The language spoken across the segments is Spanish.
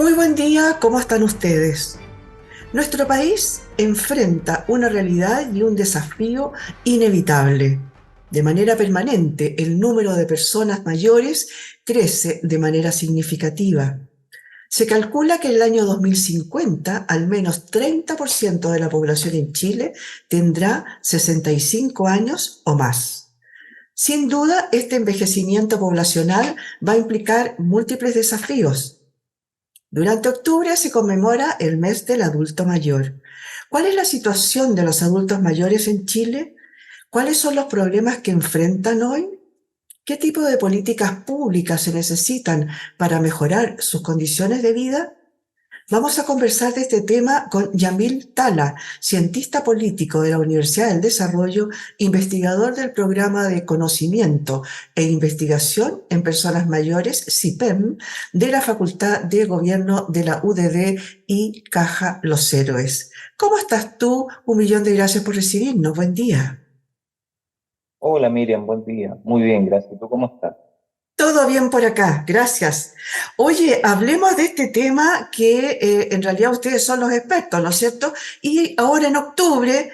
Muy buen día, ¿cómo están ustedes? Nuestro país enfrenta una realidad y un desafío inevitable. De manera permanente, el número de personas mayores crece de manera significativa. Se calcula que en el año 2050 al menos 30% de la población en Chile tendrá 65 años o más. Sin duda, este envejecimiento poblacional va a implicar múltiples desafíos. Durante octubre se conmemora el mes del adulto mayor. ¿Cuál es la situación de los adultos mayores en Chile? ¿Cuáles son los problemas que enfrentan hoy? ¿Qué tipo de políticas públicas se necesitan para mejorar sus condiciones de vida? Vamos a conversar de este tema con Yamil Tala, cientista político de la Universidad del Desarrollo, investigador del programa de conocimiento e investigación en personas mayores, CIPEM, de la Facultad de Gobierno de la UDD y Caja Los Héroes. ¿Cómo estás tú? 1 millón de gracias por recibirnos. Buen día. Hola Miriam, buen día. Muy bien, gracias. ¿Tú cómo estás? Todo bien por acá, gracias. Oye, hablemos de este tema que en realidad ustedes son los expertos, ¿no es cierto? Y ahora en octubre,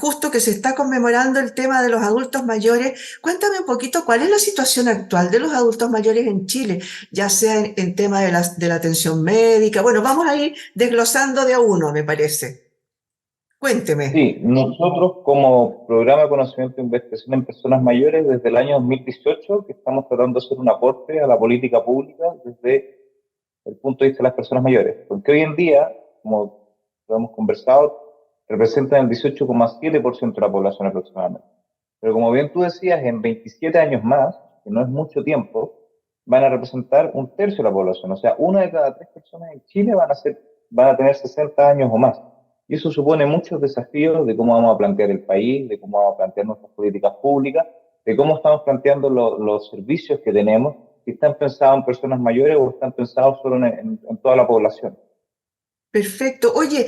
justo que se está conmemorando el tema de los adultos mayores, cuéntame un poquito cuál es la situación actual de los adultos mayores en Chile, ya sea en tema de la atención médica. Bueno, vamos a ir desglosando de a uno, me parece. Cuénteme. Sí, nosotros como programa de conocimiento e investigación en personas mayores desde el año 2018 que estamos tratando de hacer un aporte a la política pública desde el punto de vista de las personas mayores. Porque hoy en día, como lo hemos conversado, representan el 18,7% de la población aproximadamente. Pero como bien tú decías, en 27 años más, que no es mucho tiempo, van a representar un tercio de la población. O sea, una de cada tres personas en Chile van a tener 60 años o más. Y eso supone muchos desafíos de cómo vamos a plantear el país, de cómo vamos a plantear nuestras políticas públicas, de cómo estamos planteando los servicios que tenemos, si están pensados en personas mayores o están pensados solo en toda la población. Perfecto. Oye,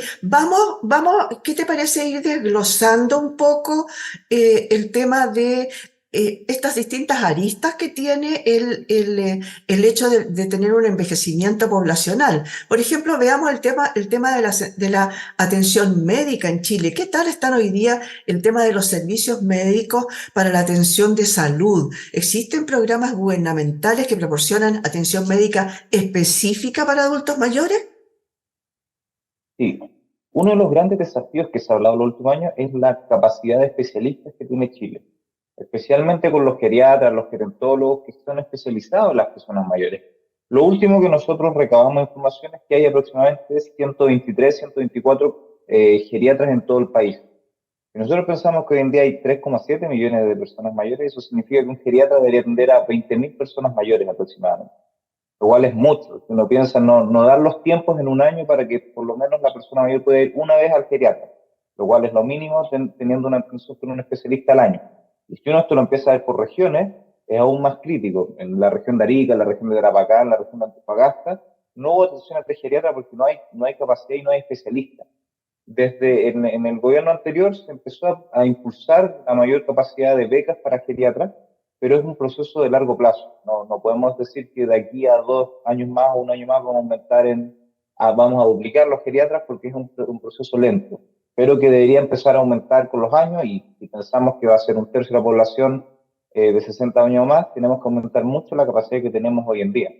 ¿qué te parece ir desglosando un poco el tema de estas distintas aristas que tiene el hecho de tener un envejecimiento poblacional? Por ejemplo, veamos el tema de la atención médica en Chile. ¿Qué tal están hoy día el tema de los servicios médicos para la atención de salud? ¿Existen programas gubernamentales que proporcionan atención médica específica para adultos mayores? Sí, uno de los grandes desafíos que se ha hablado los últimos años es la capacidad de especialistas que tiene Chile, especialmente con los geriatras, los gerontólogos que son especializados en las personas mayores. Lo último que nosotros recabamos información es que hay aproximadamente 123, 124 geriatras en todo el país. Si nosotros pensamos que hoy en día hay 3,7 millones de personas mayores, eso significa que un geriatra debería atender a 20.000 personas mayores aproximadamente, lo cual es mucho. Si uno piensa no dar los tiempos en un año para que por lo menos la persona mayor pueda ir una vez al geriatra, lo cual es lo mínimo teniendo una atención con un especialista al año. Y si uno esto lo empieza a ver por regiones, es aún más crítico. En la región de Arica, en la región de Tarapacá, en la región de Antofagasta, no hubo atención al geriatra porque no hay capacidad y no hay especialistas. Desde en el gobierno anterior se empezó a impulsar la mayor capacidad de becas para geriatras, pero es un proceso de largo plazo. No podemos decir que de aquí a 2 años más o un año más vamos a aumentar vamos a duplicar los geriatras porque es un proceso lento, pero que debería empezar a aumentar con los años y pensamos que va a ser un tercio de la población de 60 años o más, tenemos que aumentar mucho la capacidad que tenemos hoy en día.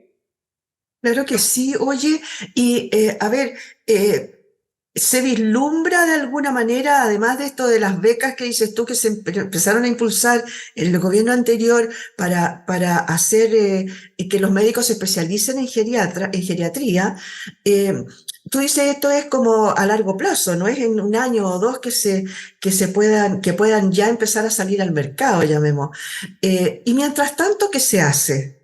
Claro que sí, oye, y a ver, ¿se vislumbra de alguna manera, además de esto de las becas que dices tú que empezaron a impulsar en el gobierno anterior para hacer y que los médicos se especialicen en geriatría? eh, Tú dices esto es como a largo plazo, no es en 1 año o 2 que puedan ya empezar a salir al mercado, llamemos. Y mientras tanto, ¿qué se hace?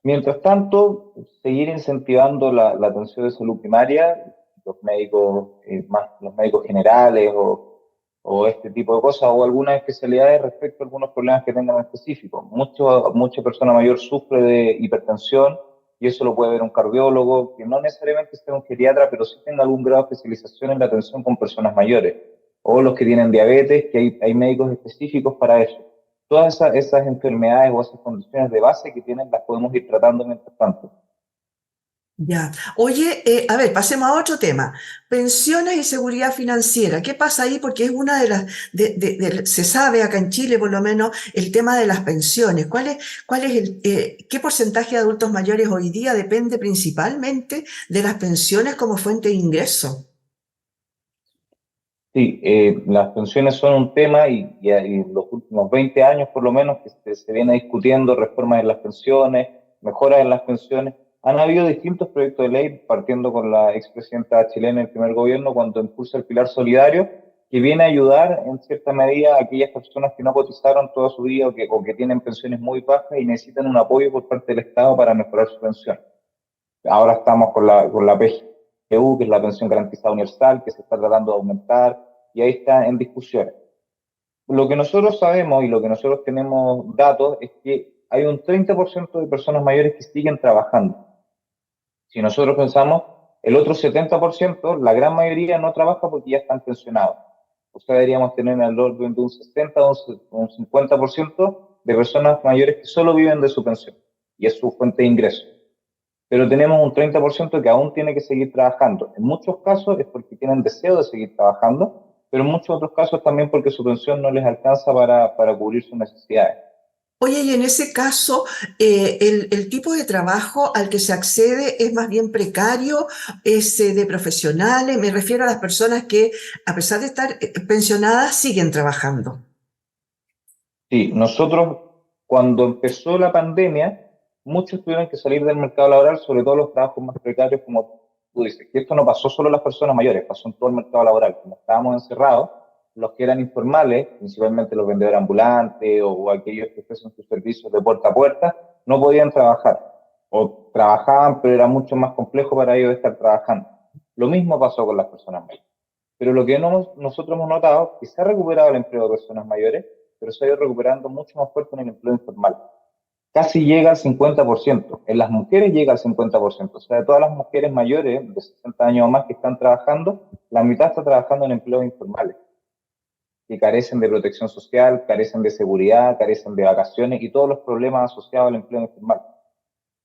Mientras tanto, seguir incentivando la atención de salud primaria, los médicos, más los médicos generales o este tipo de cosas, o algunas especialidades respecto a algunos problemas que tengan específicos. Mucha persona mayor sufre de hipertensión y eso lo puede ver un cardiólogo, que no necesariamente sea un geriatra, pero sí tenga algún grado de especialización en la atención con personas mayores. O los que tienen diabetes, que hay médicos específicos para eso. Todas esas enfermedades o esas condiciones de base que tienen las podemos ir tratando mientras tanto. Ya. Oye, a ver, pasemos a otro tema. Pensiones y seguridad financiera. ¿Qué pasa ahí? Porque es una de las, se sabe acá en Chile por lo menos el tema de las pensiones. Cuál es qué porcentaje de adultos mayores hoy día depende principalmente de las pensiones como fuente de ingreso? Sí, las pensiones son un tema y en los últimos 20 años por lo menos que se viene discutiendo reformas en las pensiones, mejoras en las pensiones. Han habido distintos proyectos de ley, partiendo con la expresidenta chilena en el primer gobierno, cuando impulsa el Pilar Solidario, que viene a ayudar en cierta medida a aquellas personas que no cotizaron toda su vida o que tienen pensiones muy bajas y necesitan un apoyo por parte del Estado para mejorar su pensión. Ahora estamos con la PGU, que es la pensión garantizada universal, que se está tratando de aumentar y ahí está en discusión. Lo que nosotros sabemos y lo que nosotros tenemos datos es que hay un 30% de personas mayores que siguen trabajando. Si nosotros pensamos, el otro 70%, la gran mayoría no trabaja porque ya están pensionados. O sea, deberíamos tener al orden de un 60 o un 50% de personas mayores que solo viven de su pensión y es su fuente de ingreso, pero tenemos un 30% que aún tiene que seguir trabajando. En muchos casos es porque tienen deseo de seguir trabajando, pero en muchos otros casos también porque su pensión no les alcanza para cubrir sus necesidades. Oye, y en ese caso, el tipo de trabajo al que se accede es más bien precario, es de profesionales, me refiero a las personas que, a pesar de estar pensionadas, siguen trabajando. Sí, nosotros cuando empezó la pandemia, muchos tuvieron que salir del mercado laboral, sobre todo los trabajos más precarios, como tú dices, que esto no pasó solo a las personas mayores, pasó en todo el mercado laboral. Como estábamos encerrados, los que eran informales, principalmente los vendedores ambulantes o aquellos que ofrecen sus servicios de puerta a puerta, no podían trabajar. O trabajaban, pero era mucho más complejo para ellos estar trabajando. Lo mismo pasó con las personas mayores. Pero lo que no, nosotros hemos notado es que se ha recuperado el empleo de personas mayores, pero se ha ido recuperando mucho más fuerte en el empleo informal. Casi llega al 50%. En las mujeres llega al 50%. O sea, de todas las mujeres mayores de 60 años o más que están trabajando, la mitad está trabajando en empleos informales, que carecen de protección social, carecen de seguridad, carecen de vacaciones y todos los problemas asociados al empleo informal.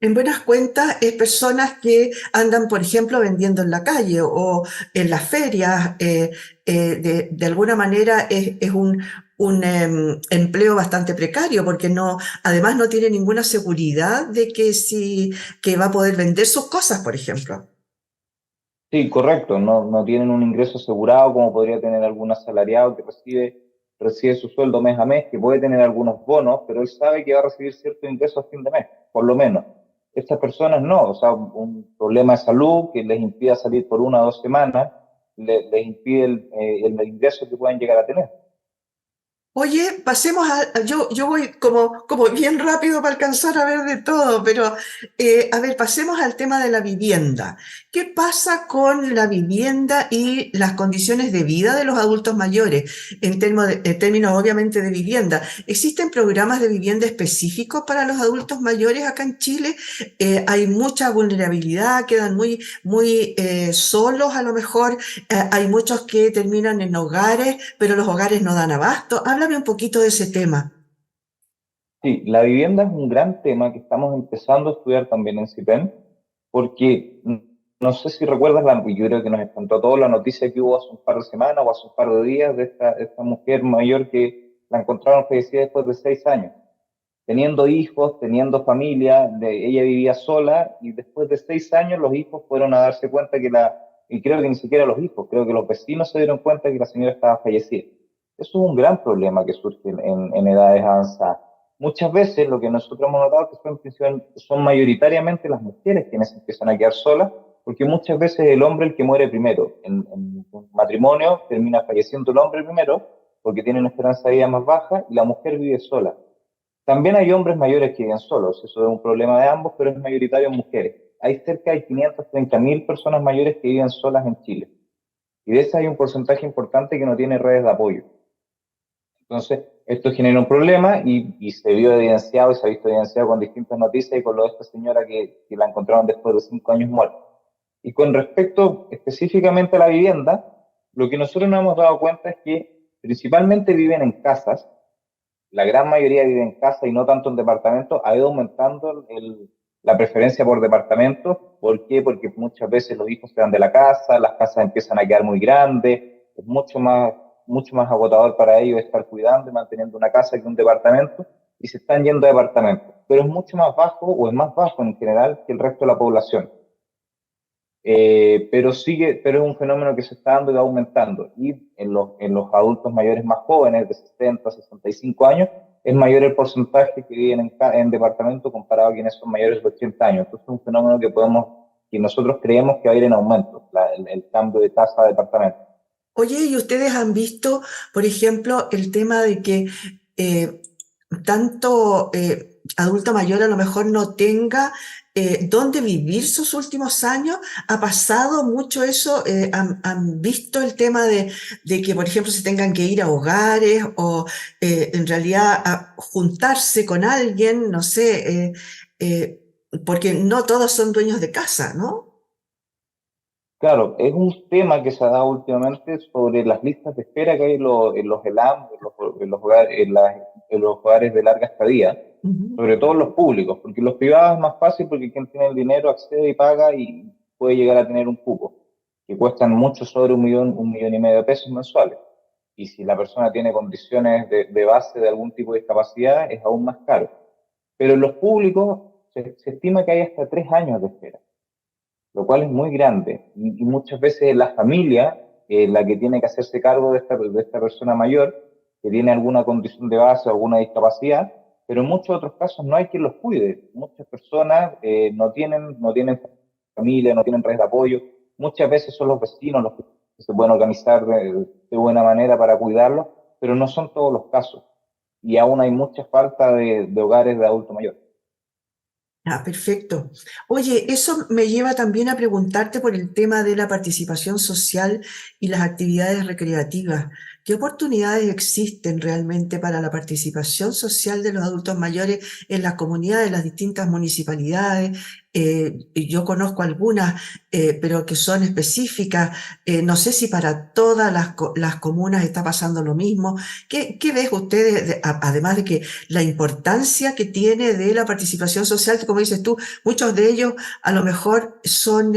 En buenas cuentas, es personas que andan, por ejemplo, vendiendo en la calle o en las ferias. De alguna manera es un empleo bastante precario porque no, además no tiene ninguna seguridad de que, si, que va a poder vender sus cosas, por ejemplo. Sí, correcto. No, no tienen un ingreso asegurado como podría tener algún asalariado que recibe su sueldo mes a mes, que puede tener algunos bonos, pero él sabe que va a recibir cierto ingreso a fin de mes, por lo menos. Estas personas no, o sea, un problema de salud que les impida salir por 1 o 2 semanas, les impide el ingreso que pueden llegar a tener. Oye, pasemos a, yo voy como bien rápido para alcanzar a ver de todo, pero a ver, pasemos al tema de la vivienda. ¿Qué pasa con la vivienda y las condiciones de vida de los adultos mayores en términos obviamente de vivienda? ¿Existen programas de vivienda específicos para los adultos mayores acá en Chile? Hay mucha vulnerabilidad, quedan muy solos a lo mejor. Hay muchos que terminan en hogares, pero los hogares no dan abasto. Háblame un poquito de ese tema. Sí, la vivienda es un gran tema que estamos empezando a estudiar también en CIPEN, porque no sé si recuerdas, yo creo que nos contó toda la noticia que hubo hace un par de semanas o hace un par de días de esta mujer mayor que la encontraron fallecida después de 6 años, teniendo hijos, teniendo familia, ella vivía sola y después de 6 años los hijos fueron a darse cuenta y creo que ni siquiera los hijos, creo que los vecinos se dieron cuenta que la señora estaba fallecida. Eso es un gran problema que surge en edades avanzadas. Muchas veces lo que nosotros hemos notado es que son mayoritariamente las mujeres quienes se empiezan a quedar solas, porque muchas veces es el hombre el que muere primero. En un matrimonio termina falleciendo el hombre primero, porque tiene una esperanza de vida más baja, y la mujer vive sola. También hay hombres mayores que viven solos, eso es un problema de ambos, pero es mayoritario en mujeres. Hay cerca de 530.000 personas mayores que viven solas en Chile, y de esas hay un porcentaje importante que no tiene redes de apoyo. Entonces, esto genera un problema y se vio evidenciado y se ha visto evidenciado con distintas noticias y con lo de esta señora que la encontraron después de 5 años muerta. Y con respecto específicamente a la vivienda, lo que nosotros nos hemos dado cuenta es que principalmente viven en casas, la gran mayoría vive en casa y no tanto en departamentos, ha ido aumentando la preferencia por departamentos. ¿Por qué? Porque muchas veces los hijos se van de la casa, las casas empiezan a quedar muy grandes, es mucho más agotador para ellos estar cuidando y manteniendo una casa que un departamento, y se están yendo a departamentos. Pero es mucho más bajo, o es más bajo en general, que el resto de la población. Pero es un fenómeno que se está dando y va aumentando. Y en los adultos mayores más jóvenes, de 60 a 65 años, es mayor el porcentaje que viven en departamento comparado a quienes son mayores de 80 años. Entonces es un fenómeno que nosotros creemos que va a ir en aumento, el cambio de tasa de departamento. Oye, ¿y ustedes han visto, por ejemplo, el tema de que eh, tanto adulto mayor a lo mejor no tenga dónde vivir sus últimos años? ¿Ha pasado mucho eso? ¿Han visto el tema de que, por ejemplo, se tengan que ir a hogares o en realidad a juntarse con alguien? No sé, porque no todos son dueños de casa, ¿no? Claro, es un tema que se ha dado últimamente sobre las listas de espera que hay en los ELAM, en los hogares de larga estadía, Ujú. sobre todo en los públicos, porque los privados es más fácil porque quien tiene el dinero accede y paga y puede llegar a tener un cupo, que cuestan mucho sobre un millón y medio de pesos mensuales. Y si la persona tiene condiciones de base de algún tipo de discapacidad, es aún más caro. Pero en los públicos se estima que hay hasta 3 años de espera, lo cual es muy grande. Y muchas veces la familia, la que tiene que hacerse cargo de esta persona mayor, que tiene alguna condición de base o alguna discapacidad, pero en muchos otros casos no hay quien los cuide. Muchas personas no tienen familia, no tienen redes de apoyo. Muchas veces son los vecinos los que se pueden organizar de buena manera para cuidarlos, pero no son todos los casos. Y aún hay mucha falta de hogares de adulto mayor. Ah, perfecto. Oye, eso me lleva también a preguntarte por el tema de la participación social y las actividades recreativas. ¿Qué oportunidades existen realmente para la participación social de los adultos mayores en las comunidades, en las distintas municipalidades? Y yo conozco algunas, pero que son específicas. No sé si para todas las comunas está pasando lo mismo. ¿Qué ves ustedes, además de que la importancia que tiene de la participación social, como dices tú, muchos de ellos a lo mejor son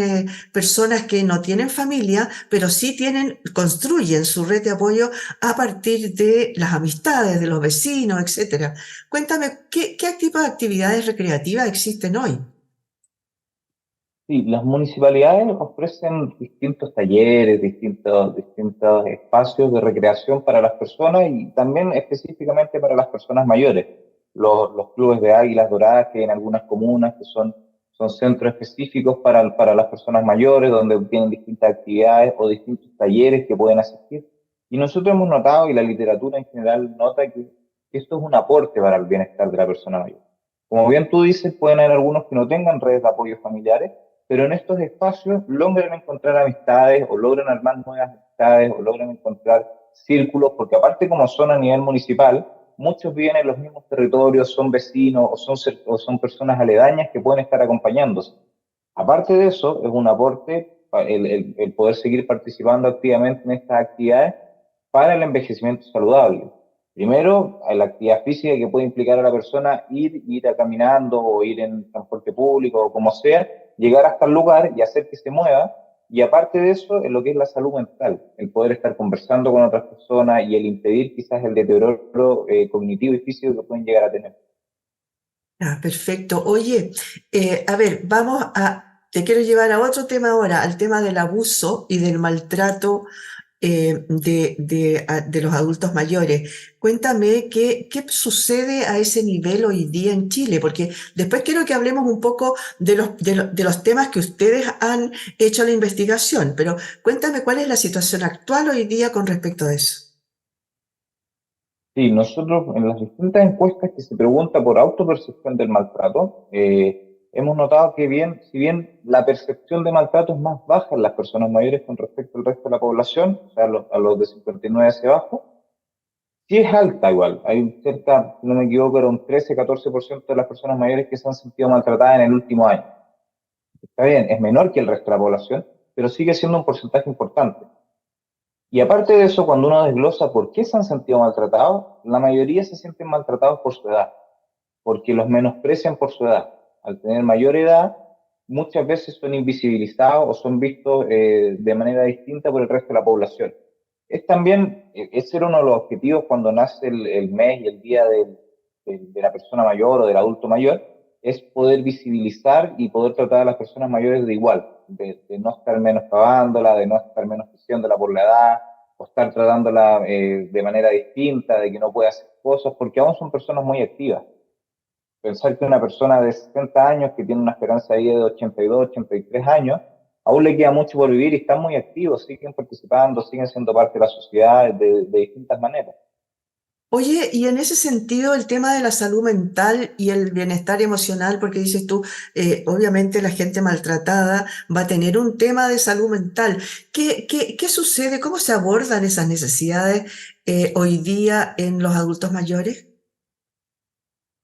personas que no tienen familia, pero sí construyen su red de apoyo a partir de las amistades, de los vecinos, etcétera? Cuéntame, ¿qué tipo de actividades recreativas existen hoy? Sí, las municipalidades ofrecen distintos talleres, distintos espacios de recreación para las personas y también específicamente para las personas mayores. Los clubes de águilas doradas que hay en algunas comunas que son centros específicos para las personas mayores donde tienen distintas actividades o distintos talleres que pueden asistir. Y nosotros hemos notado, y la literatura en general nota, que esto es un aporte para el bienestar de la persona mayor. Como bien tú dices, pueden haber algunos que no tengan redes de apoyo familiares, pero en estos espacios logran encontrar amistades o logran armar nuevas amistades o logran encontrar círculos, porque aparte como son a nivel municipal, muchos viven en los mismos territorios, son vecinos o son personas aledañas que pueden estar acompañándose. Aparte de eso, es un aporte el poder seguir participando activamente en estas actividades para el envejecimiento saludable. Primero, la actividad física que puede implicar a la persona ir a caminando o ir en transporte público o como sea, llegar hasta el lugar y hacer que se mueva. Y aparte de eso, en lo que es la salud mental, el poder estar conversando con otras personas y el impedir quizás el deterioro cognitivo y físico que pueden llegar a tener. Ah, perfecto. Oye, a ver, te quiero llevar a otro tema ahora, al tema del abuso y del maltrato de los adultos mayores. Cuéntame qué sucede a ese nivel hoy día en Chile, porque después quiero que hablemos un poco de los temas que ustedes han hecho la investigación, pero cuéntame cuál es la situación actual hoy día con respecto a eso. Sí, nosotros en las distintas encuestas que se pregunta por autopercepción del maltrato, hemos notado que si bien la percepción de maltrato es más baja en las personas mayores con respecto al resto de la población, o sea, a los de 59 hacia abajo, sí es alta igual. Hay cerca, si no me equivoco, era un 13-14% de las personas mayores que se han sentido maltratadas en el último año. Está bien, es menor que el resto de la población, pero sigue siendo un porcentaje importante. Y aparte de eso, cuando uno desglosa por qué se han sentido maltratados, la mayoría se sienten maltratados por su edad, porque los menosprecian por su edad. al tener mayor edad, muchas veces son invisibilizados o son vistos de manera distinta por el resto de la población. Es también, ese era uno de los objetivos cuando nace el mes y el día de la persona mayor o del adulto mayor, es poder visibilizar y poder tratar a las personas mayores de igual, de no estar menoscabándola, de no estar menospreciándola por la edad, o estar tratándola de manera distinta, de que no puede hacer cosas, porque aún son personas muy activas. Pensar que una persona de 60 años que tiene una esperanza de vida de 82, 83 años, aún le queda mucho por vivir y están muy activos, siguen participando, siguen siendo parte de la sociedad de distintas maneras. Oye, y en ese sentido, el tema de la salud mental y el bienestar emocional, porque dices tú, obviamente la gente maltratada va a tener un tema de salud mental. ¿Qué sucede? ¿Cómo se abordan esas necesidades hoy día en los adultos mayores?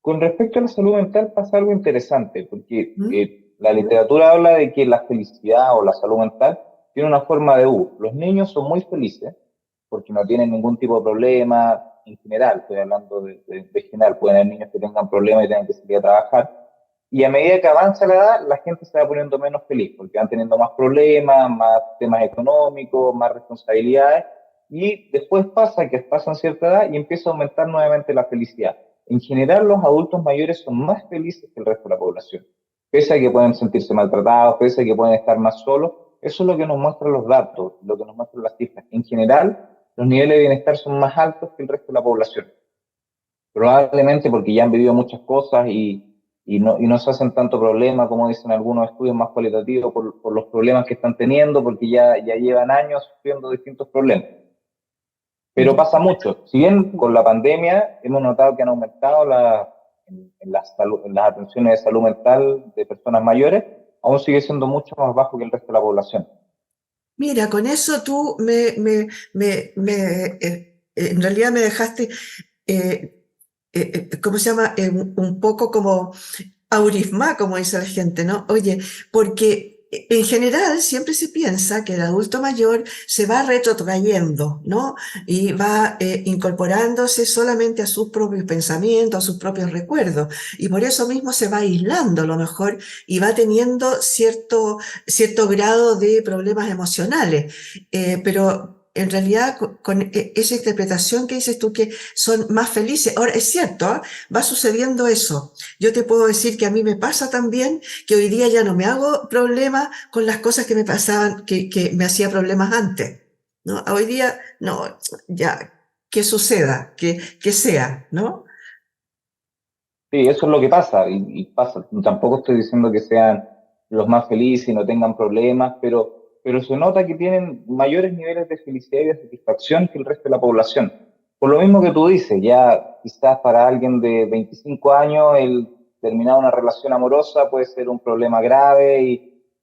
Con respecto a la salud mental pasa algo interesante, porque ¿Mm? la literatura habla de que la felicidad o la salud mental tiene una forma de U. Los niños son muy felices porque no tienen ningún tipo de problema en general, estoy hablando de general, pueden haber niños que tengan problemas y tengan que salir a trabajar, y a medida que avanza la edad, la gente se va poniendo menos feliz, porque van teniendo más problemas, más temas económicos, más responsabilidades, y después pasa que pasan cierta edad y empieza a aumentar nuevamente la felicidad. En general, los adultos mayores son más felices que el resto de la población. Pese a que pueden sentirse maltratados, pese a que pueden estar más solos, eso es lo que nos muestran los datos, lo que nos muestran las cifras. En general, los niveles de bienestar son más altos que el resto de la población. Probablemente porque ya han vivido muchas cosas y no se hacen tanto problema, como dicen algunos estudios más cualitativos, por los problemas que están teniendo, porque ya llevan años sufriendo distintos problemas. Pero pasa mucho. Si bien con la pandemia hemos notado que han aumentado en las atenciones de salud mental de personas mayores, aún sigue siendo mucho más bajo que el resto de la población. Mira, con eso tú en realidad me dejaste, eh, ¿cómo se llama? Un poco como aurisma, como dice la gente, ¿no? Oye, porque en general siempre se piensa que el adulto mayor se va retrotrayendo, ¿no? Y va incorporándose solamente a sus propios pensamientos, a sus propios recuerdos. Y por eso mismo se va aislando a lo mejor y va teniendo cierto grado de problemas emocionales. Pero en realidad, esa interpretación que dices tú que son más felices, ahora es cierto, ¿eh? Va sucediendo eso. Yo te puedo decir que a mí me pasa también que hoy día ya no me hago problemas con las cosas que me pasaban, que me hacía problemas antes, ¿no? Hoy día, no, ya, que suceda, que sea, ¿no? Sí, eso es lo que pasa, y pasa. Tampoco estoy diciendo que sean los más felices y no tengan problemas, pero se nota que tienen mayores niveles de felicidad y de satisfacción que el resto de la población. Por lo mismo que tú dices, ya quizás para alguien de 25 años el terminar una relación amorosa puede ser un problema grave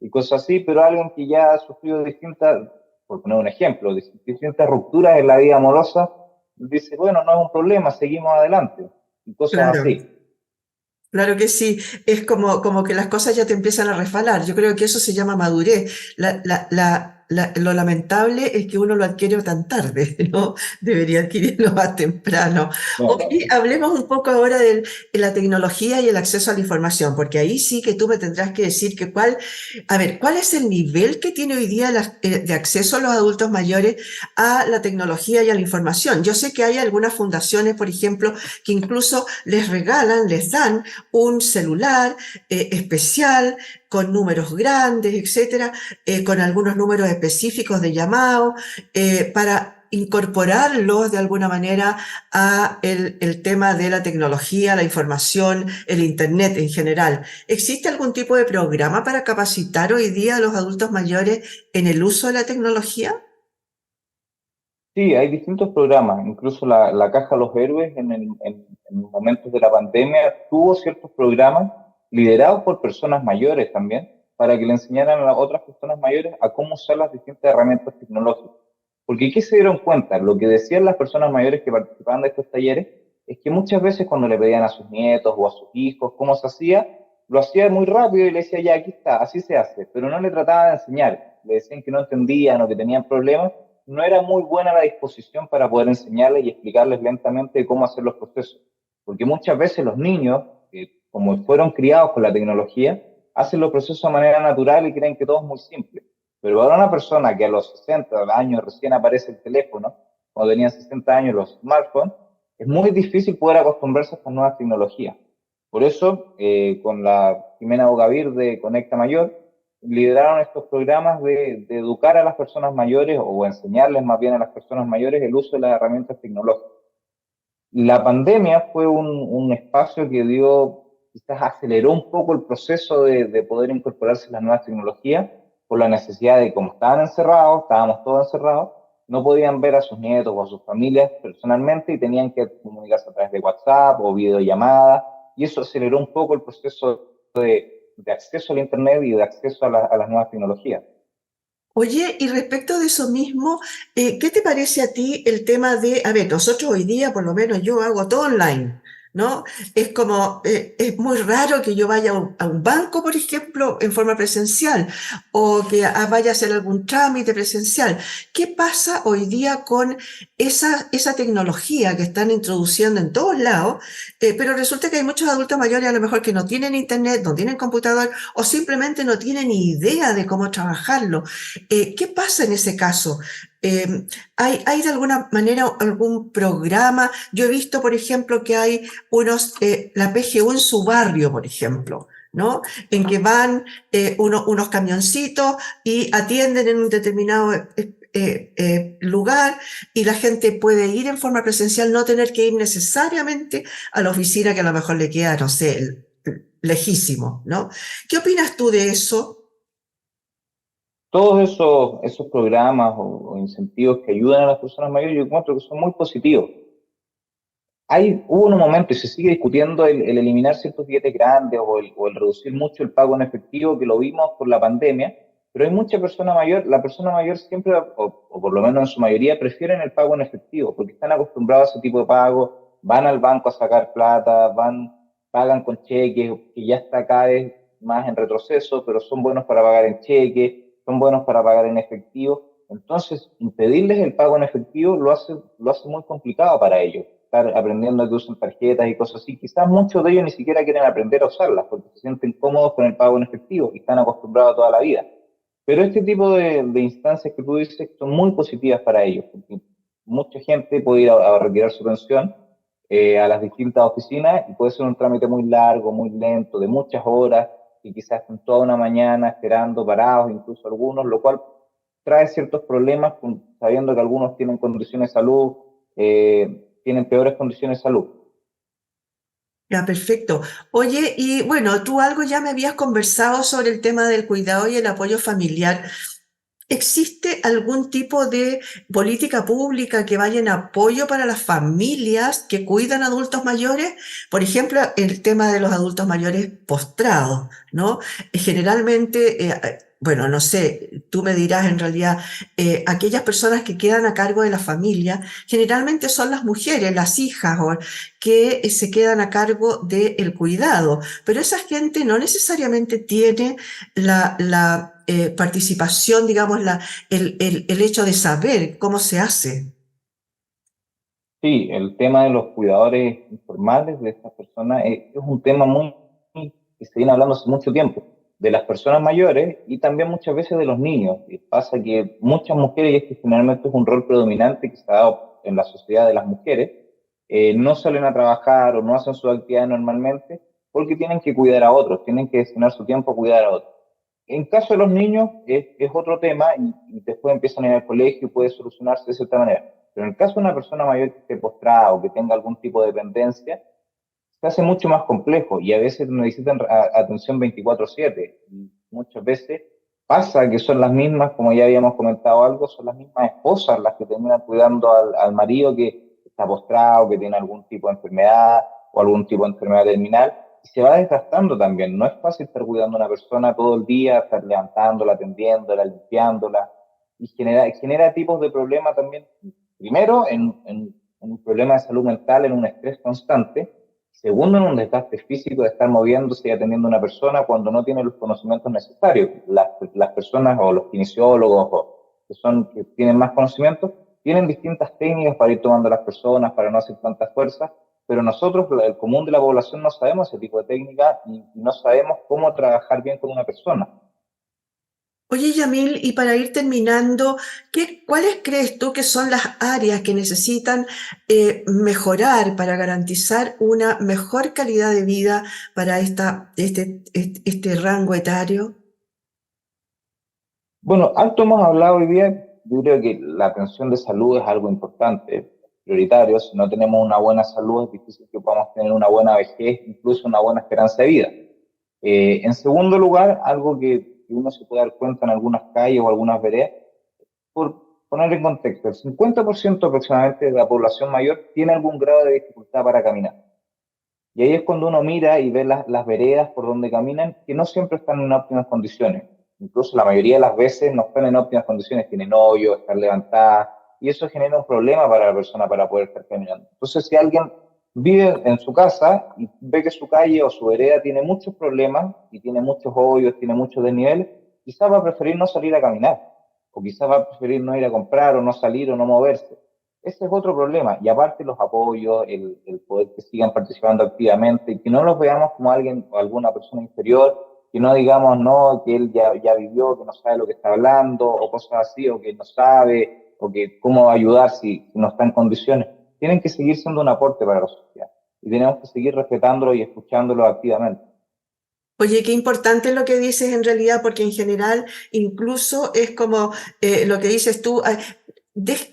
y cosas así, pero alguien que ya ha sufrido distintas, por poner un ejemplo, distintas rupturas en la vida amorosa, dice, bueno, no es un problema, seguimos adelante, y cosas Claro. así. Claro que sí, es como que las cosas ya te empiezan a resbalar. Yo creo que eso se llama madurez. Lo lamentable es que uno lo adquiere tan tarde, ¿no? Debería adquirirlo más temprano. Bueno, Oye, hablemos un poco ahora de la tecnología y el acceso a la información, porque ahí sí que tú me tendrás que decir a ver, ¿cuál es el nivel que tiene hoy día de acceso a los adultos mayores a la tecnología y a la información? Yo sé que hay algunas fundaciones, por ejemplo, que incluso les regalan, les dan un celular especial con números grandes, etcétera, con algunos números específicos de llamado para incorporarlos de alguna manera a el tema de la tecnología, la información, el Internet en general. ¿Existe algún tipo de programa para capacitar hoy día a los adultos mayores en el uso de la tecnología? sí, hay distintos programas, incluso la Caja de los Héroes en momentos de la pandemia tuvo ciertos programas liderados por personas mayores también, para que le enseñaran a las otras personas mayores a cómo usar las distintas herramientas tecnológicas. Porque ¿qué se dieron cuenta? Lo que decían las personas mayores que participaban de estos talleres es que muchas veces cuando le pedían a sus nietos o a sus hijos cómo se hacía, lo hacía muy rápido y le decía, ya, aquí está, así se hace, pero no le trataba de enseñar, le decían que no entendían o que tenían problemas, no era muy buena la disposición para poder enseñarles y explicarles lentamente cómo hacer los procesos. Porque muchas veces los niños, que como fueron criados con la tecnología, hacen los procesos de manera natural y creen que todo es muy simple. Pero para una persona que a los 60 años recién aparece el teléfono, cuando tenían 60 años los smartphones, es muy difícil poder acostumbrarse a estas nuevas tecnologías. Por eso, con la Jimena Bogavir de Conecta Mayor, lideraron estos programas de educar a las personas mayores o enseñarles más bien a las personas mayores el uso de las herramientas tecnológicas. La pandemia fue un espacio que dio, quizás aceleró un poco el proceso de poder incorporarse a las nuevas tecnologías por la necesidad de, como estaban encerrados, estábamos todos encerrados, no podían ver a sus nietos o a sus familias personalmente y tenían que comunicarse a través de WhatsApp o videollamadas, y eso aceleró un poco el proceso de acceso al Internet y de acceso a las nuevas tecnologías. Oye, y respecto de eso mismo, ¿qué te parece a ti el tema de, a ver, nosotros hoy día, por lo menos yo hago todo online, ¿no? Es como, es muy raro que yo vaya a un banco, por ejemplo, en forma presencial, o que vaya a hacer algún trámite presencial. ¿Qué pasa hoy día con esa tecnología que están introduciendo en todos lados? Pero resulta que hay muchos adultos mayores a lo mejor que no tienen internet, no tienen computador, o simplemente no tienen idea de cómo trabajarlo. ¿Qué pasa en ese caso? ¿Hay de alguna manera algún programa? Yo he visto, por ejemplo, que hay la PGU en su barrio, por ejemplo, ¿no? En que van unos camioncitos y atienden en un determinado lugar y la gente puede ir en forma presencial, no tener que ir necesariamente a la oficina que a lo mejor le queda, no sé, lejísimo, ¿no? ¿Qué opinas tú de eso? Todos esos programas o incentivos que ayudan a las personas mayores, yo encuentro que son muy positivos. Hubo un momento y se sigue discutiendo el eliminar ciertos billetes grandes o el reducir mucho el pago en efectivo, que lo vimos por la pandemia, pero hay mucha persona mayor, la persona mayor siempre, o por lo menos en su mayoría, prefieren el pago en efectivo, porque están acostumbrados a ese tipo de pago, van al banco a sacar plata, pagan con cheques, que ya está cada vez más en retroceso, pero son buenos para pagar en cheque, son buenos para pagar en efectivo. Entonces, impedirles el pago en efectivo lo hace muy complicado para ellos estar aprendiendo a que usen tarjetas y cosas así. Quizás muchos de ellos ni siquiera quieren aprender a usarlas porque se sienten cómodos con el pago en efectivo y están acostumbrados toda la vida. Pero este tipo de instancias que tú dices son muy positivas para ellos, porque mucha gente puede ir a retirar su pensión a las distintas oficinas y puede ser un trámite muy largo, muy lento, de muchas horas, y quizás estén toda una mañana esperando, parados, incluso algunos, lo cual trae ciertos problemas, sabiendo que algunos tienen condiciones de salud, tienen peores condiciones de salud. Ya, perfecto. Oye, y bueno, tú algo ya me habías conversado sobre el tema del cuidado y el apoyo familiar. ¿Existe algún tipo de política pública que vaya en apoyo para las familias que cuidan adultos mayores? Por ejemplo, el tema de los adultos mayores postrados, ¿no? Generalmente, bueno, no sé, tú me dirás en realidad, aquellas personas que quedan a cargo de la familia, generalmente son las mujeres, las hijas, o que se quedan a cargo del cuidado, pero esa gente no necesariamente tiene la participación, digamos, el hecho de saber cómo se hace. Sí, el tema de los cuidadores informales de estas personas es un tema que se viene hablando hace mucho tiempo, de las personas mayores y también muchas veces de los niños. Y pasa que muchas mujeres, y este generalmente es un rol predominante que se ha dado en la sociedad de las mujeres, no salen a trabajar o no hacen su actividad normalmente porque tienen que cuidar a otros, tienen que destinar su tiempo a cuidar a otros. En caso de los niños es otro tema y después empiezan a ir al colegio y puede solucionarse de cierta manera. Pero en el caso de una persona mayor que esté postrada o que tenga algún tipo de dependencia, se hace mucho más complejo y a veces necesitan atención 24/7. Y muchas veces pasa que son las mismas, como ya habíamos comentado algo, son las mismas esposas las que terminan cuidando al marido que está postrado, que tiene algún tipo de enfermedad o algún tipo de enfermedad terminal. Y se va desgastando también. No es fácil estar cuidando a una persona todo el día, estar levantándola, atendiéndola, limpiándola. Y genera tipos de problemas también. Primero, en un problema de salud mental, en un estrés constante. Segundo, en un desgaste físico de estar moviéndose y atendiendo a una persona cuando no tiene los conocimientos necesarios. Las personas o los kinesiólogos que tienen más conocimientos tienen distintas técnicas para ir tomando a las personas, para no hacer tanta fuerza, pero nosotros, el común de la población, no sabemos ese tipo de técnica y no sabemos cómo trabajar bien con una persona. Oye, Yamil, y para ir terminando, ¿cuáles crees tú que son las áreas que necesitan mejorar para garantizar una mejor calidad de vida para este rango etario? Bueno, alto hemos hablado hoy día. Yo creo que la atención de salud es algo importante, prioritario. Si no tenemos una buena salud, es difícil que podamos tener una buena vejez, incluso una buena esperanza de vida. En segundo lugar, algo que uno se puede dar cuenta en algunas calles o algunas veredas, por poner en contexto, el 50% aproximadamente de la población mayor tiene algún grado de dificultad para caminar. Y ahí es cuando uno mira y ve las veredas por donde caminan, que no siempre están en óptimas condiciones. Incluso la mayoría de las veces no están en óptimas condiciones, tienen hoyos, están levantadas, y eso genera un problema para la persona para poder estar caminando. Entonces, si alguien vive en su casa y ve que su calle o su vereda tiene muchos problemas y tiene muchos hoyos, tiene muchos desniveles, quizás va a preferir no salir a caminar, o quizás va a preferir no ir a comprar o no salir o no moverse. Ese es otro problema. Y aparte los apoyos, el poder que sigan participando activamente y que no los veamos como alguien o alguna persona inferior, que no digamos, no, que él ya vivió, que no sabe lo que está hablando, o cosas así, o que no sabe, o que cómo ayudar si no está en condiciones. Tienen que seguir siendo un aporte para la sociedad. Y tenemos que seguir respetándolo y escuchándolo activamente. Oye, qué importante lo que dices en realidad, porque en general incluso es como lo que dices tú,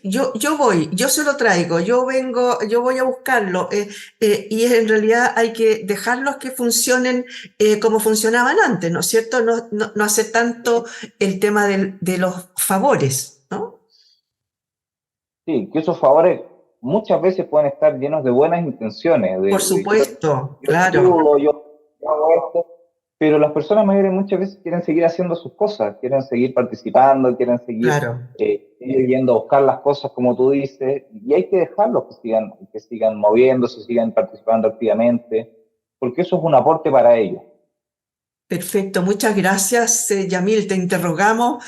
yo voy, yo se lo traigo, yo vengo, yo voy a buscarlo, y en realidad hay que dejarlos que funcionen como funcionaban antes, ¿no es cierto? No hacer tanto el tema de los favores, ¿no? Sí, que esos favores muchas veces pueden estar llenos de buenas intenciones, Por de supuesto, yo te claro, ayudo, yo hago esto, pero las personas mayores muchas veces quieren seguir haciendo sus cosas, quieren seguir participando, quieren seguir claro. yendo a buscar las cosas como tú dices, y hay que dejarlos que sigan moviéndose, sigan participando activamente, porque eso es un aporte para ellos. Perfecto, muchas gracias, Yamil. Te interrogamos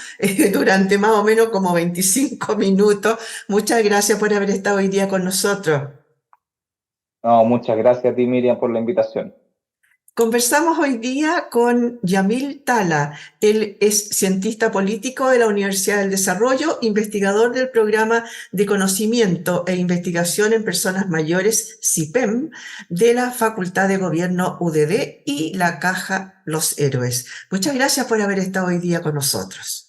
durante más o menos como 25 minutos. Muchas gracias por haber estado hoy día con nosotros. No, muchas gracias a ti, Miriam, por la invitación. Conversamos hoy día con Yamil Tala. Él es cientista político de la Universidad del Desarrollo, investigador del programa de conocimiento e investigación en personas mayores, CIPEM, de la Facultad de Gobierno UDD y la Caja Los Héroes. Muchas gracias por haber estado hoy día con nosotros.